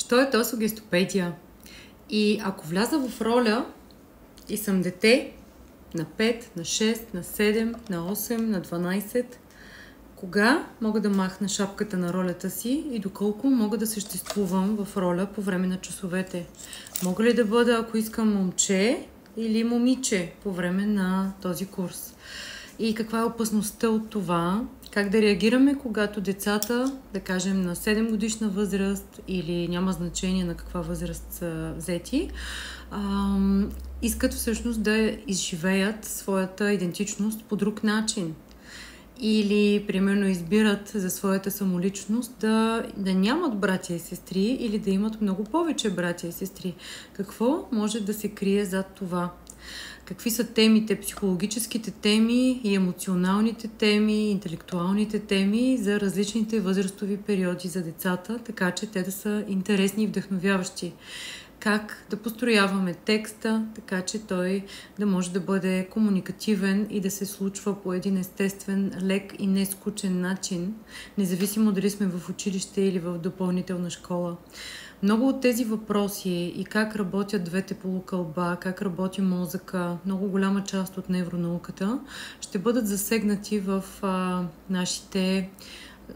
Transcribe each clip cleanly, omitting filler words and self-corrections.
Що е то сугестопедия? И ако вляза в роля и съм дете на 5, на 6, на 7, на 8, на 12, кога мога да махна шапката на ролята си и доколко мога да съществувам в роля по време на часовете? Мога ли да бъда, ако искам, момче или момиче по време на този курс? И каква е опасността от това? Как да реагираме, когато децата, да кажем на 7 годишна възраст или няма значение на каква възраст са взети, искат всъщност да изживеят своята идентичност по друг начин. Или, примерно, избират за своята самоличност да нямат братя и сестри или да имат много повече братя и сестри. Какво може да се крие зад това? Какви са темите, психологическите теми и емоционалните теми, интелектуалните теми за различните възрастови периоди за децата, така че те да са интересни и вдъхновяващи? Как да построяваме текста, така че той да може да бъде комуникативен и да се случва по един естествен, лек и нескучен начин, независимо дали сме в училище или в допълнителна школа. Много от тези въпроси и как работят двете полукълба, как работи мозъка, много голяма част от невронауката, ще бъдат засегнати в нашите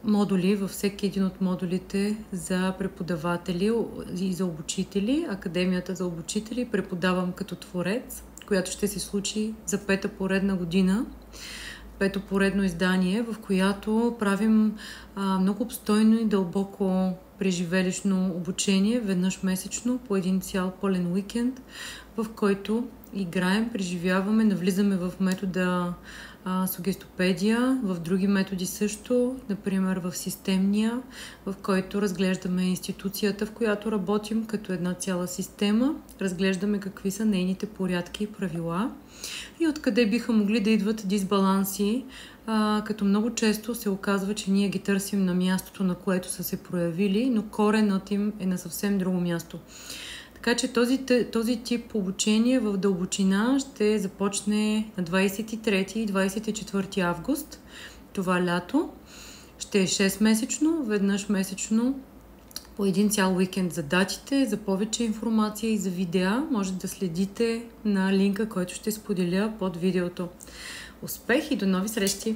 модули, във всеки един от модулите за преподаватели и за обучители. Академията за обучители преподавам като творец, която ще се случи за 5-та поредна година. 5-то поредно издание, в която правим много обстойно и дълбоко преживелищно обучение, веднъж месечно, по един цял пълен уикенд, в който играем, преживяваме, навлизаме в метода сугестопедия, в други методи също, например в системния, в който разглеждаме институцията, в която работим като една цяла система, разглеждаме какви са нейните порядки и правила и откъде биха могли да идват дисбаланси, като много често се оказва, че ние ги търсим на мястото, на което са се проявили, но коренът им е на съвсем друго място. Така че този тип обучение в дълбочина ще започне на 23 и 24 август, това лято. Ще е 6-месечно, веднъж месечно, по един цял уикенд. За датите, за повече информация и за видеа може да следите на линка, който ще споделя под видеото. Успех и до нови срещи!